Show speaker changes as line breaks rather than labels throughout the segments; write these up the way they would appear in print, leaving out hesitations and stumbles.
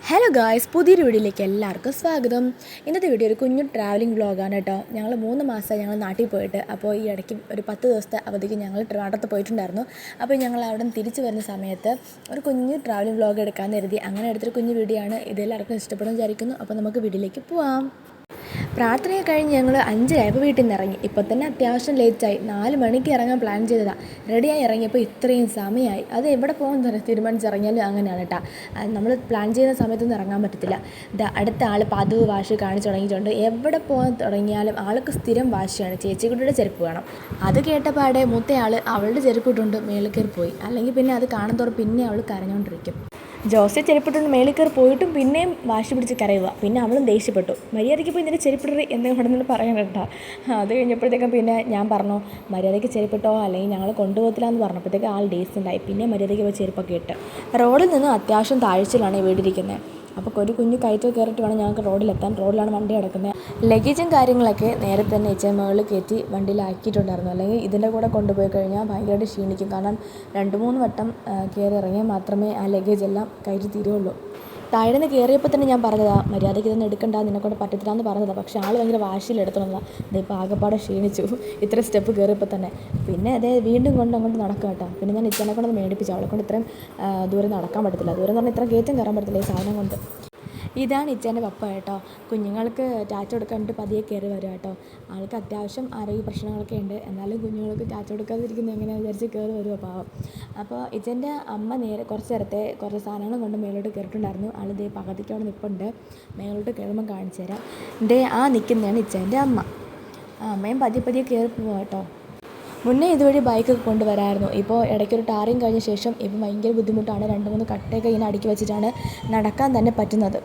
Hello guys, പുതിയൊരു വീഡിയോയിലേക്ക് എല്ലാവർക്കും സ്വാഗതം. ഇന്നത്തെ വീഡിയോ ഒരു കുഞ്ഞു ട്രാവലിംഗ് വ്ളോഗാണ് കേട്ടോ. ഞങ്ങൾ 3 മാസമായി ഞങ്ങൾ നാട്ടിൽ പോയിട്ട്. അപ്പോൾ ഈ ഇടയ്ക്ക് ഒരു 10 ദിവസത്തെ അവധിക്ക് ഞങ്ങൾ ട്രിവാൻഡ്രത്ത് പോയിട്ടുണ്ടായിരുന്നു. അപ്പോൾ ഞങ്ങൾ അവിടെ നിന്ന് തിരിച്ച് വരുന്ന സമയത്ത് ഒരു കുഞ്ഞു ട്രാവലിംഗ് വ്ളോഗ് എടുക്കാമെന്ന് കരുതി. അങ്ങനെ എടുത്തൊരു കുഞ്ഞു വീഡിയോ ആണ്. ഇതെല്ലാവർക്കും ഇഷ്ടപ്പെടുമെന്ന് വിചാരിക്കുന്നു. അപ്പോൾ നമുക്ക് വീഡിയോയിലേക്ക് പോവാം. പ്രാർത്ഥനയൊക്കെ കഴിഞ്ഞ് ഞങ്ങൾ 5:30 വീട്ടിൽ നിന്ന് ഇറങ്ങി. ഇപ്പോൾ തന്നെ അത്യാവശ്യം ലേറ്റായി. 4 മണിക്ക് ഇറങ്ങാൻ പ്ലാൻ ചെയ്തതാണ്. റെഡിയായി ഇറങ്ങിയപ്പോൾ ഇത്രയും സമയമായി. അത് എവിടെ പോകുമെന്ന് തീരുമാനിച്ചിറങ്ങിയാലും അങ്ങനെയാണ് കേട്ടോ. നമ്മൾ പ്ലാൻ ചെയ്യുന്ന സമയത്തൊന്നും ഇറങ്ങാൻ പറ്റത്തില്ല. അടുത്ത ആൾ പതിവ് വാശി കാണിച്ച് തുടങ്ങിയിട്ടുണ്ട്. എവിടെ പോകാൻ തുടങ്ങിയാലും ആൾക്ക് സ്ഥിരം വാശിയാണ്. ചേച്ചിക്കുട്ടിയുടെ ചെരുപ്പ് വേണം. അത് കേട്ടപാടെ മൂത്തയാൾ അവളുടെ ചെരുപ്പ് ഇട്ടുകൊണ്ട് മേളിൽ കയറി പോയി. അല്ലെങ്കിൽ പിന്നെ അത് കാണുന്നതോറും പിന്നെ അവൾ കരഞ്ഞുകൊണ്ടിരിക്കും. ജോസെ ചെരുപ്പിട്ടുണ്ട് മേളിൽ കയറി പോയിട്ടും പിന്നെയും വാശി പിടിച്ച് കരയുക. പിന്നെ അവളും ദേഷ്യപ്പെട്ടു. മര്യാദയ്ക്ക് ഇപ്പോൾ ഇതിൻ്റെ ചെരുപ്പിടറി എന്ന് ഇവിടെ നിന്ന് പറയാൻ കേട്ടോ. അത് കഴിഞ്ഞപ്പോഴത്തേക്കും പിന്നെ ഞാൻ പറഞ്ഞു മര്യാദയ്ക്ക് ചെരുപ്പിട്ടോ അല്ലെങ്കിൽ ഞങ്ങൾ കൊണ്ടുപോകത്തില്ല എന്ന് പറഞ്ഞപ്പോഴത്തേക്ക് ആൾ ഡീസൻ്റായി. പിന്നെ മര്യാദയ്ക്ക് പോയി ചെരുപ്പൊക്കെ ഇട്ട്. റോഡിൽ നിന്ന് അത്യാവശ്യം താഴ്ചയിലാണ് വീടിരിക്കുന്നത്. അപ്പോൾ ഒരു കുഞ്ഞു കയറ്റം കയറിയിട്ട് വേണം ഞങ്ങൾക്ക് റോഡിലെത്താൻ. റോഡിലാണ് വണ്ടി കിടക്കുന്നത്. ലഗേജും കാര്യങ്ങളൊക്കെ നേരെ തന്നെ മുകളിൽ കയറ്റി വണ്ടിയിലാക്കിയിട്ടുണ്ടായിരുന്നു. അല്ലെങ്കിൽ ഇതിൻ്റെ കൂടെ കൊണ്ടുപോയി കഴിഞ്ഞാൽ ഭയങ്കരമായിട്ട് ക്ഷീണിക്കും. കാരണം 2-3 വട്ടം കയറി ഇറങ്ങിയാൽ മാത്രമേ ആ ലഗേജ് എല്ലാം കയറ്റി തീരുള്ളൂ. താഴെ നിന്ന് കയറിയപ്പോൾ തന്നെ ഞാൻ പറഞ്ഞതാണ് മര്യാദയ്ക്ക് ഇതൊന്നും എടുക്കണ്ട, നിന്നെക്കൊണ്ട് പറ്റത്തില്ല എന്ന് പറഞ്ഞതാണ്. പക്ഷേ ആൾ ഭയങ്കര വാശിയിലെടുത്തോളാം. ഇതിപ്പോൾ ആകെപ്പാടെ ക്ഷീണിച്ചു ഇത്ര സ്റ്റെപ്പ് കയറിയപ്പോൾ തന്നെ. പിന്നെ അതേ വീണ്ടും കൊണ്ട് അങ്ങോട്ട് നടക്കുക കേട്ടോ. പിന്നെ ഞാൻ ഇച്ചനെ കൊണ്ടൊന്ന് മേടിപ്പിച്ചു. അവളെ കൊണ്ട് ഇത്രയും ദൂരം നടക്കാൻ പറ്റത്തില്ല. ദൂരം എന്ന് പറഞ്ഞാൽ ഇത്ര കയറ്റം കയറാൻ പറ്റത്തില്ല ഈ സാധനം കൊണ്ട്. ഇതാണ് ഇച്ചേൻ്റെ പപ്പ കേട്ടോ. കുഞ്ഞുങ്ങൾക്ക് ടാറ്റ കൊടുക്കാണ്ട് പതിയെ കയറി വരും കേട്ടോ. ആൾക്ക് അത്യാവശ്യം ആരോഗ്യ പ്രശ്നങ്ങളൊക്കെ ഉണ്ട്. എന്നാലും കുഞ്ഞുങ്ങൾക്ക് ടാറ്റ കൊടുക്കാതിരിക്കുന്നത് എങ്ങനെയാണെന്ന് വിചാരിച്ച് കയറി വരുമോ പാവം. അപ്പോൾ ഇച്ചേൻ്റെ അമ്മ നേരെ കുറച്ച് നേരത്തെ കുറച്ച് സാധനങ്ങളും കൊണ്ട് മേലോട്ട് കയറിയിട്ടുണ്ടായിരുന്നു. ആൾ ദേ പകുതിക്ക് അവിടെ നിൽപ്പുണ്ട്. മേലോട്ട് കയറുമ്പം കാണിച്ചു തരാം. ദേ ആ നിൽക്കുന്നതാണ് ഇച്ചേൻ്റെ അമ്മ. അമ്മയും പതിയെ കയറി പോവാം കേട്ടോ. മുന്നേ ഇതുവഴി ബൈക്കൊക്കെ കൊണ്ടുവരായിരുന്നു. ഇപ്പോൾ ഇടയ്ക്കൊരു ടാറിങ് കഴിഞ്ഞ ശേഷം ഇപ്പം ഭയങ്കര ബുദ്ധിമുട്ടാണ്. 2-3 കട്ടയൊക്കെ ഇങ്ങനെ അടുക്കി വെച്ചിട്ടാണ് നടക്കാൻ തന്നെ പറ്റുന്നത്.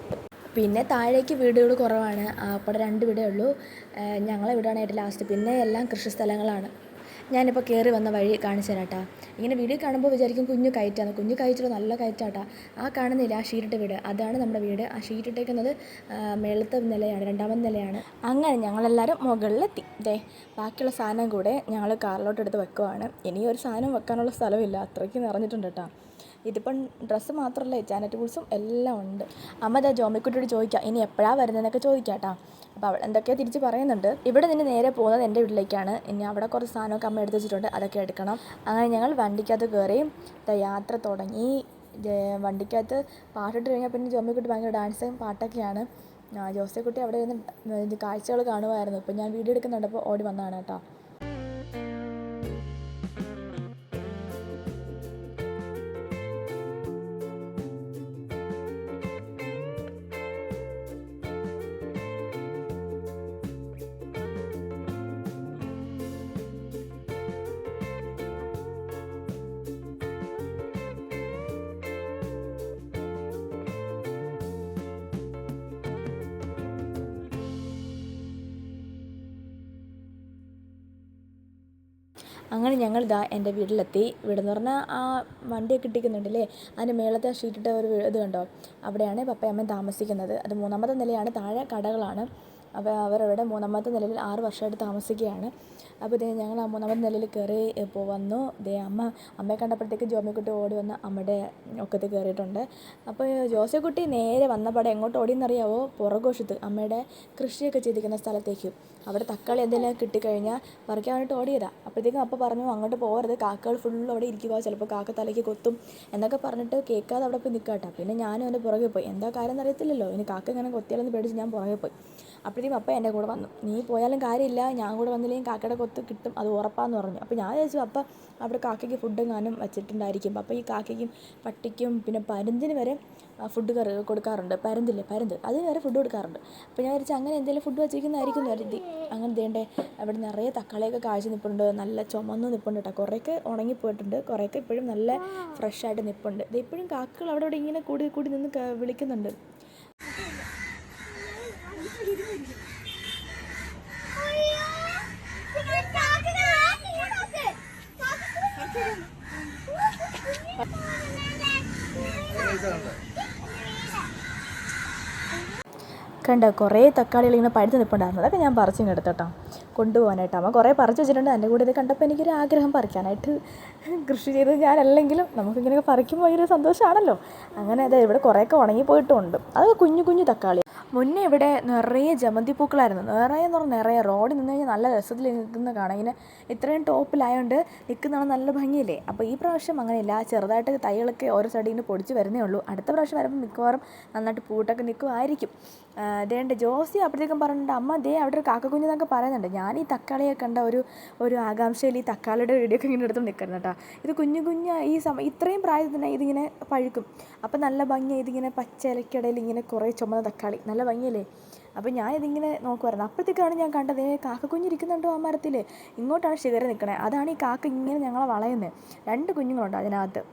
പിന്നെ താഴേക്ക് വീടുകൾ കുറവാണ്. അപ്പോൾ 2 വീടേ ഉള്ളൂ. ഞങ്ങളെ വീടാണ് ഏറ്റവും ലാസ്റ്റ്. പിന്നെ എല്ലാം കൃഷി സ്ഥലങ്ങളാണ്. ഞാനിപ്പോൾ കയറി വന്ന വഴി കാണിച്ചു തരാം കേട്ടോ. ഇങ്ങനെ വീഡിയോ കാണുമ്പോൾ വിചാരിക്കും കുഞ്ഞു കയറ്റാണ്. കുഞ്ഞു കയറ്റുള്ള നല്ല കയറ്റാട്ടാ. ആ കാണുന്നില്ല ആ ഷീറ്റിട്ട വീട്, അതാണ് നമ്മുടെ വീട്. ആ ഷീറ്റിട്ടേക്കുന്നത് മേളത്തെ നിലയാണ്, 2ാമത്തെ നിലയാണ്. അങ്ങനെ ഞങ്ങളെല്ലാവരും മുകളിലെത്തി. ബാക്കിയുള്ള സാധനം കൂടെ ഞങ്ങൾ കാറിലോട്ട് എടുത്ത് വെക്കുവാണ്. ഇനിയൊരു സാധനം വെക്കാനുള്ള സ്ഥലമില്ല, അത്രയ്ക്ക് നിറഞ്ഞിട്ടുണ്ട് കേട്ടോ. ഇതിപ്പം ഡ്രസ്സ് മാത്രമല്ല, ചാനറ്റ് ടൂൾസും എല്ലാം ഉണ്ട്. അമ്മ ജോമിക്കുട്ടിയോട് ചോദിക്കാം ഇനി എപ്പോഴാണ് വരുന്നതെന്നൊക്കെ ചോദിക്കാം കേട്ടോ. അപ്പോൾ അവൾ എന്തൊക്കെയോ തിരിച്ച് പറയുന്നുണ്ട്. ഇവിടെ നിന്ന് നേരെ പോകുന്നത് എൻ്റെ വീട്ടിലേക്കാണ്. ഇനി അവിടെ കുറച്ച് സാധനമൊക്കെ അമ്മ എടുത്ത് വെച്ചിട്ടുണ്ട്, അതൊക്കെ എടുക്കണം. അങ്ങനെ ഞങ്ങൾ വണ്ടിക്കകത്ത് കയറി യാത്ര തുടങ്ങി. വണ്ടിക്കകത്ത് പാട്ടിട്ട് കഴിഞ്ഞാൽ പിന്നെ ജോമിക്കുട്ടി ഭയങ്കര ഡാൻസും പാട്ടൊക്കെയാണ്. ജോസക്കുട്ടി അവിടെ ഇരുന്ന് കാഴ്ചകൾ കാണുമായിരുന്നു. ഇപ്പം ഞാൻ വീഡിയോ എടുക്കുന്നുണ്ട്, അപ്പോൾ ഓടി വന്നതാണ് കേട്ടോ. അങ്ങനെ ഞങ്ങൾ എൻ്റെ വീട്ടിലെത്തി. വീടെന്ന് പറഞ്ഞാൽ ആ വണ്ടിയൊക്കെ ഇട്ടിക്കുന്നുണ്ടല്ലേ, അതിൻ്റെ മേളത്തെ ഷീറ്റിട്ട ഒരു ഇത് കണ്ടോ, അവിടെയാണ് പപ്പയും അമ്മയും താമസിക്കുന്നത്. അത് 3ാമത്തെ നിലയാണ്. താഴെ കടകളാണ്. അപ്പോൾ അവരവിടെ 3ാമത്തെ നിലയിൽ 6 വർഷമായിട്ട് താമസിക്കുകയാണ്. അപ്പോൾ ഞങ്ങൾ ആ 3ാമത്തെ നിലയിൽ കയറി വന്നു. അമ്മയെ കണ്ടപ്പോഴത്തേക്ക് ജോമിക്കുട്ടി ഓടി വന്ന് അമ്മയുടെ ഒക്കത്ത് കയറിയിട്ടുണ്ട്. അപ്പോൾ ജോസക്കുട്ടി നേരെ വന്നപാടെ എങ്ങോട്ട് ഓടിയെന്നറിയാവോ? പുറകുവശത്ത് അമ്മയുടെ കൃഷിയൊക്കെ ചെയ്തിരിക്കുന്ന സ്ഥലത്തേക്ക്. അവിടെ തക്കാളി എന്തെങ്കിലും കിട്ടിക്കഴിഞ്ഞാൽ പറിക്കാൻ വേണ്ടിയിട്ട് ഓടിയതാണ്. അപ്പോഴത്തേക്കും അപ്പോൾ പറഞ്ഞു അങ്ങോട്ട് പോകരുത്, കാക്കകൾ ഫുള്ള് അവിടെ ഇരിക്കുക, ചിലപ്പോൾ കാക്ക തലയ്ക്ക് കൊത്തും എന്നൊക്കെ പറഞ്ഞിട്ട് കേൾക്കാതെ അവിടെ പോയി നിൽക്കുക കേട്ടോ. പിന്നെ ഞാനും എൻ്റെ പുറകെ പോയി. എന്താ കാര്യം എന്നറിയത്തില്ലല്ലോ, ഇനി കാക്ക ഇങ്ങനെ കൊത്തിയാലെന്ന് പേടിച്ച് ഞാൻ പുറകെ പോയി. അപ്പോഴത്തേക്കും അപ്പ എൻ്റെ കൂടെ വന്നു. നീ പോയാലും കാര്യമില്ല, ഞാൻ കൂടെ വന്നില്ലെങ്കിൽ കാക്കയുടെ കൊത്ത് കിട്ടും, അത് ഉറപ്പാന്ന് പറഞ്ഞു. അപ്പോൾ ഞാൻ വിചാരിച്ചു അപ്പം അവിടെ കാക്കയ്ക്ക് ഫുഡ് എങ്ങാനും വെച്ചിട്ടുണ്ടായിരിക്കും. അപ്പോൾ ഈ കാക്കയ്ക്കും പട്ടിക്കും പിന്നെ പരുന്തിന് വരെ ഫുഡ് കൊടുക്കാറുണ്ട്. പരുന്ത് അതിന് വരെ ഫുഡ് കൊടുക്കാറുണ്ട്. അപ്പോൾ ഞാൻ വിചാരിച്ചു അങ്ങനെ എന്തെങ്കിലും ഫുഡ് വെച്ചിരിക്കുന്നതായിരിക്കും കരുതി. അങ്ങനെ ദേണ്ടേ അവിടെ നിറയെ തക്കാളിയൊക്കെ കാഴ്ച നിൽപ്പുണ്ട്. നല്ല ചുമന്ന് നിൽപ്പുണ്ട് കേട്ടോ. കുറേയൊക്കെ ഉണങ്ങിപ്പോയിട്ടുണ്ട്, കുറേയൊക്കെ ഇപ്പോഴും നല്ല ഫ്രഷായിട്ട് നിൽപ്പുണ്ട്. ഇത് ഇപ്പോഴും കാക്കകൾ അവിടെ ഇങ്ങനെ കൂടി നിന്ന് വിളിക്കുന്നുണ്ട്. കണ്ടോ കുറേ തക്കാളികൾ ഇങ്ങനെ പഴുത്ത് നിൽപ്പുണ്ടായിരുന്നു. അതൊക്കെ ഞാൻ പറിച്ചിങ്ങ് എടുത്തോട്ടോ. കൊണ്ടുപോകാനായിട്ട്. അമ്മ കുറേ പറിച്ച് വെച്ചിട്ടുണ്ട്. എൻ്റെ കൂടെ ഇത് കണ്ടപ്പോൾ എനിക്കൊരു ആഗ്രഹം പറിക്കാനായിട്ട്. കൃഷി ചെയ്ത് ഞാനല്ലെങ്കിലും നമുക്കിങ്ങനെയൊക്കെ പറിക്കുമ്പോൾ ഭയങ്കര സന്തോഷമാണല്ലോ. അങ്ങനെ അതെ ഇവിടെ കുറേയൊക്കെ ഉണങ്ങിപ്പോയിട്ടുമുണ്ട്. അത് കുഞ്ഞു കുഞ്ഞു തക്കാളി. മുന്നേ ഇവിടെ നിറയെ ജമന്തി പൂക്കളായിരുന്നു. നിറയെ എന്ന് പറഞ്ഞാൽ നിറയെ. റോഡിൽ നിന്ന് കഴിഞ്ഞാൽ നല്ല രസത്തിൽ നിൽക്കുന്ന കാണാം. ഇങ്ങനെ ഇത്രയും ടോപ്പിലായതുകൊണ്ട് നിൽക്കുന്നതാണ് നല്ല ഭംഗിയില്ലേ. അപ്പോൾ ഈ പ്രാവശ്യം അങ്ങനെയില്ല. ചെറുതായിട്ട് തൈകളൊക്കെ ഓരോ സൈഡിൽ നിന്ന് പൊടിച്ച് വരുന്നേ ഉള്ളൂ. അടുത്ത പ്രാവശ്യം വരുമ്പോൾ മിക്കവാറും നന്നായിട്ട് പൂട്ടൊക്കെ നിൽക്കുമായിരിക്കും. ദേണ്ട് ജോസി അപ്പോഴത്തേക്കും പറഞ്ഞിട്ടുണ്ട്, അമ്മ ദേ അവിടെ ഒരു കാക്കക്കുഞ്ഞെന്നൊക്കെ പറയുന്നുണ്ട്. ഞാൻ ഈ തക്കാളിയെ കണ്ട ഒരു ആകാംക്ഷയിൽ ഈ തക്കാളിയുടെ വീഡിയോ ഒക്കെ ഇങ്ങനെ എടുത്ത് നിൽക്കണം കേട്ടോ. ഇത് കുഞ്ഞു ഈ ഇത്രയും പ്രായത്തിൽ തന്നെ ഇതിങ്ങനെ പഴുക്കും. അപ്പം നല്ല ഭംഗിയാണ്. ഇതിങ്ങനെ പച്ച ഇലയ്ക്കിടയിൽ ഇങ്ങനെ കുറേ ചുമന്ന തക്കാളി നല്ല ഭംഗിയല്ലേ. അപ്പോൾ ഞാൻ ഇതിങ്ങനെ നോക്കുമായിരുന്നു. അപ്പോഴത്തേക്കാണ് ഞാൻ കണ്ടത് കാക്കക്കുഞ്ഞിരിക്കുന്നുണ്ടോ ആ മരത്തിൽ. ഇങ്ങോട്ടാണ് ഷിഗര നിൽക്കണേ. അതാണ് ഈ കാക്ക ഇങ്ങനെ ഞങ്ങളെ വളയുന്നത്. 2 കുഞ്ഞുങ്ങളുണ്ട് അതിനകത്ത്.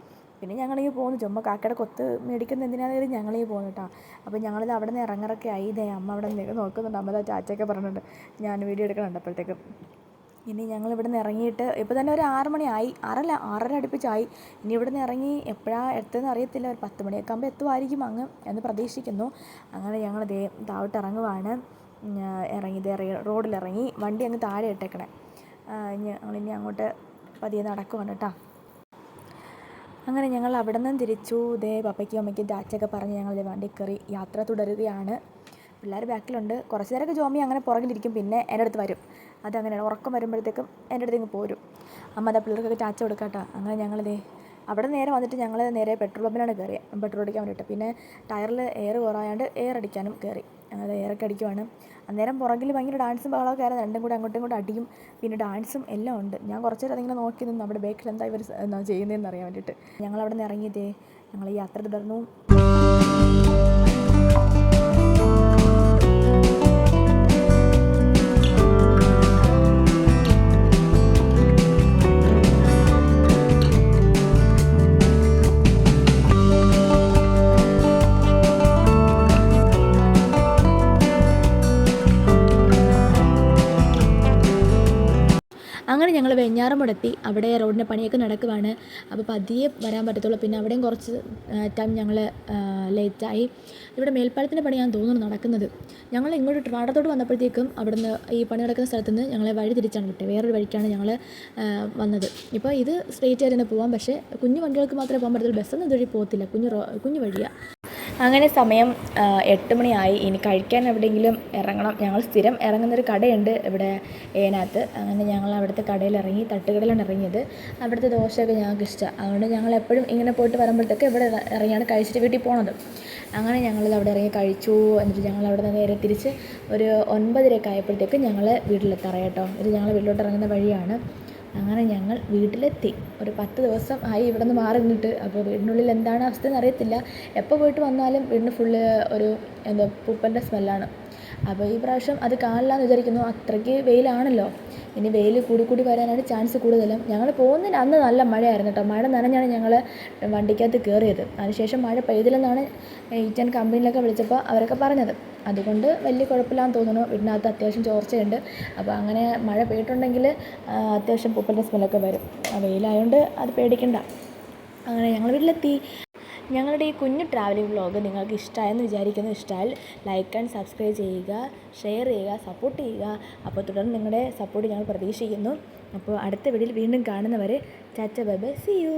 പിന്നെ ഞങ്ങളിങ്ങനെ പോകുന്നു. ചുമ്മാ കാക്കയുടെ കൊത്ത് മേടിക്കുന്ന എന്തിനാണെന്ന് കരുതി ഞങ്ങളിങ്ങനെ പോകുന്നു കേട്ടോ. അപ്പോൾ ഞങ്ങളിത് അവിടെ നിന്ന് ഇറങ്ങറൊക്കെ ആയി. ഇതേ അമ്മ അവിടെ നിന്ന് നോക്കുന്നുണ്ട്. അമ്മ ചാച്ചയൊക്കെ പറഞ്ഞിട്ടുണ്ട് ഞാൻ വീഡിയോ എടുക്കണുണ്ട്. അപ്പോഴത്തേക്കും ഇനി ഞങ്ങളിവിടെ നിന്ന് ഇറങ്ങിയിട്ട് ഇപ്പോൾ തന്നെ ഒരു 6 മണി ആയി. 6:30 അടുപ്പിച്ചായി. ഇനി ഇവിടെ നിന്ന് ഇറങ്ങി എപ്പോഴാണ് എത്തുന്നതെന്ന് അറിയത്തില്ല. ഒരു 10 മണിയൊക്കെ ആകുമ്പോൾ എത്തുമായിരിക്കും അങ്ങ് എന്ന് പ്രതീക്ഷിക്കുന്നു. അങ്ങനെ ഞങ്ങൾ താഴോട്ട് ഇറങ്ങുവാണ്. റോഡിലിറങ്ങി വണ്ടി അങ്ങ് താഴെ ഇട്ടേക്കണേ. ഞങ്ങളിനി അങ്ങോട്ട് പതിയെ നടക്കുവാണ് കേട്ടോ. അങ്ങനെ ഞങ്ങൾ അവിടെ നിന്ന് തിരിച്ചു. പപ്പയ്ക്കും അമ്മയ്ക്കും ചാച്ചയൊക്കെ പറഞ്ഞ് ഞങ്ങൾ വണ്ടി കയറി യാത്ര തുടരുകയാണ്. പിള്ളേർ ബാക്കിലുണ്ട്. കുറച്ച് നേരമൊക്കെ ജോമി അങ്ങനെ പുറകിലിരിക്കും. പിന്നെ എൻ്റെ അടുത്ത് വരും. അതങ്ങനെയാണ്. ഉറക്കം വരുമ്പോഴത്തേക്കും എൻ്റെ അടുത്ത് ഇങ്ങ് പോരും. അമ്മ അതാ പിള്ളേർക്കൊക്കെ ചാച്ച കൊടുക്കാട്ടോ. അങ്ങനെ ഞങ്ങളിതേ അവിടെ നേരെ വന്നിട്ട് ഞങ്ങൾ നേരെ പെട്രോൾ പമ്പിലാണ് കയറിയത്. പെട്രോൾ അടിക്കാൻ വേണ്ടിയിട്ട്. പിന്നെ ടയറിൽ എയർ കുറയാണ്ട് എയർ അടിക്കാനും കയറി. അത് എയറൊക്കെ അടിക്കുവാണ്. അന്നേരം പുറകിൽ ഭയങ്കര ഡാൻസും ബഹളമൊക്കെ ആയിരുന്നു. രണ്ടും കൂടെ അങ്ങോട്ടും ഇങ്ങോട്ടും അടിയും പിന്നെ ഡാൻസും എല്ലാം ഉണ്ട്. ഞാൻ കുറച്ച് നേരം അതിങ്ങനെ നോക്കി നിന്ന് നമ്മുടെ ബേക്കിൽ എന്താ ഇവർ ചെയ്യുന്നതെന്ന് അറിയാൻ വേണ്ടിയിട്ട്. ഞങ്ങളവിടെ നിന്ന് ഇറങ്ങിയതേ ഞങ്ങൾ ഈ യാത്ര തുടർന്നു. അങ്ങനെ ഞങ്ങൾ വെഞ്ഞാറമൂടെത്തി. അവിടെ റോഡിൻ്റെ പണിയൊക്കെ നടക്കുവാണ്. അപ്പോൾ പതിയെ വരാൻ പറ്റത്തുള്ളൂ. പിന്നെ അവിടെയും കുറച്ച് ടൈം ഞങ്ങൾ ലേറ്റായി. ഇവിടെ മേൽപ്പാലത്തിൻ്റെ പണിയാണെന്ന് തോന്നുന്നു നടക്കുന്നത്. ഞങ്ങൾ ഇങ്ങോട്ട് ട്രിവാൻഡ്രത്തോട്ട് വന്നപ്പോഴത്തേക്കും അവിടുന്ന് ഈ പണി നടക്കുന്ന സ്ഥലത്ത് നിന്ന് ഞങ്ങളെ വഴി തിരിച്ചാണ് വിട്ടത്. വേറൊരു വഴിക്കാണ് ഞങ്ങൾ വന്നത്. ഇപ്പോൾ ഇത് സ്ട്രെയിറ്റ് ആയിട്ട് തന്നെ പോകാം. പക്ഷേ കുഞ്ഞു വണ്ടികൾക്ക് മാത്രമേ പോകാൻ പറ്റത്തുള്ളൂ. ബസ്സൊന്നും ഇതുവഴി പോകത്തില്ല. കുഞ്ഞു വഴിയാണ്. അങ്ങനെ സമയം 8 മണിയായി. ഇനി കഴിക്കാൻ എവിടെയെങ്കിലും ഇറങ്ങണം. ഞങ്ങൾ സ്ഥിരം ഇറങ്ങുന്നൊരു കടയുണ്ട് ഇവിടെ ഏനാത്ത്. അങ്ങനെ ഞങ്ങൾ അവിടുത്തെ കടയിൽ ഇറങ്ങി. തട്ടുകടയിലാണ് ഇറങ്ങിയത്. അവിടുത്തെ ദോശയൊക്കെ ഞങ്ങൾക്ക് ഇഷ്ടമാണ്. അതുകൊണ്ട് ഞങ്ങൾ എപ്പോഴും ഇങ്ങനെ പോയിട്ട് വരുമ്പോഴത്തേക്ക് ഇവിടെ ഇറങ്ങിയാണ് കഴിച്ചിട്ട് വീട്ടിൽ പോണത്. അങ്ങനെ ഞങ്ങളിത് അവിടെ ഇറങ്ങി കഴിച്ചു. എന്നിട്ട് ഞങ്ങൾ അവിടെ നിന്ന് നേരെ തിരിച്ച് ഒരു 9:30 ആയപ്പോഴത്തേക്ക് ഞങ്ങൾ വീട്ടിലെത്താറായി കേട്ടോ. ഇത് ഞങ്ങൾ വീട്ടിലോട്ട് ഇറങ്ങുന്ന വഴിയാണ്. അങ്ങനെ ഞങ്ങൾ വീട്ടിലെത്തി. ഒരു 10 ദിവസം ആയി ഇവിടെ നിന്ന് മാറി നിന്നിട്ട്. അപ്പോൾ വീടിനുള്ളിൽ എന്താണ് അവസ്ഥയെന്ന് അറിയത്തില്ല. എപ്പോൾ പോയിട്ട് വന്നാലും വീടിന് ഫുള്ള് ഒരു പൂപ്പൻ്റെ സ്മെല്ലാണ്. അപ്പോൾ ഈ പ്രാവശ്യം അത് കാണില്ല എന്ന് വിചാരിക്കുന്നു. അത്രയ്ക്ക് വെയിലാണല്ലോ. ഇനി വെയിൽ കൂടി വരാനാണ് ചാൻസ് കൂടുതലും. ഞങ്ങൾ പോകുന്നതിന് അന്ന് നല്ല മഴയായിരുന്നു കേട്ടോ. മഴ നനഞ്ഞാണ് ഞങ്ങൾ വണ്ടിക്കകത്ത് കയറിയത്. അതിനുശേഷം മഴ പെയ്തില്ലെന്നാണ് ഈറ്റൻ കമ്പനിയിലൊക്കെ വിളിച്ചപ്പോൾ അവരൊക്കെ പറഞ്ഞത്. അതുകൊണ്ട് വലിയ കുഴപ്പമില്ലാന്ന് തോന്നുന്നു. വീടിനകത്ത് അത്യാവശ്യം ചോർച്ചയുണ്ട്. അപ്പോൾ അങ്ങനെ മഴ പെയ്തിട്ടുണ്ടെങ്കിൽ അത്യാവശ്യം പൂപ്പലിൻ്റെ സ്മെല്ലൊക്കെ വരും. വെയിലായതുകൊണ്ട് അത് പേടിക്കണ്ട. അങ്ങനെ ഞങ്ങൾ വീട്ടിലെത്തി. ഞങ്ങളുടെ ഈ കുഞ്ഞു ട്രാവലിംഗ് വ്ളോഗ് നിങ്ങൾക്ക് ഇഷ്ടമായെന്ന് വിചാരിക്കുന്നു. ഇഷ്ടമായാൽ ലൈക്ക് ആൻഡ് സബ്സ്ക്രൈബ് ചെയ്യുക, ഷെയർ ചെയ്യുക, സപ്പോർട്ട് ചെയ്യുക. അപ്പോൾ തുടർന്ന് നിങ്ങളുടെ സപ്പോർട്ട് ഞങ്ങൾ പ്രതീക്ഷിക്കുന്നു. അപ്പോൾ അടുത്ത വീഡിയോയിൽ വീണ്ടും കാണുന്നവരെ tata bye bye, see U.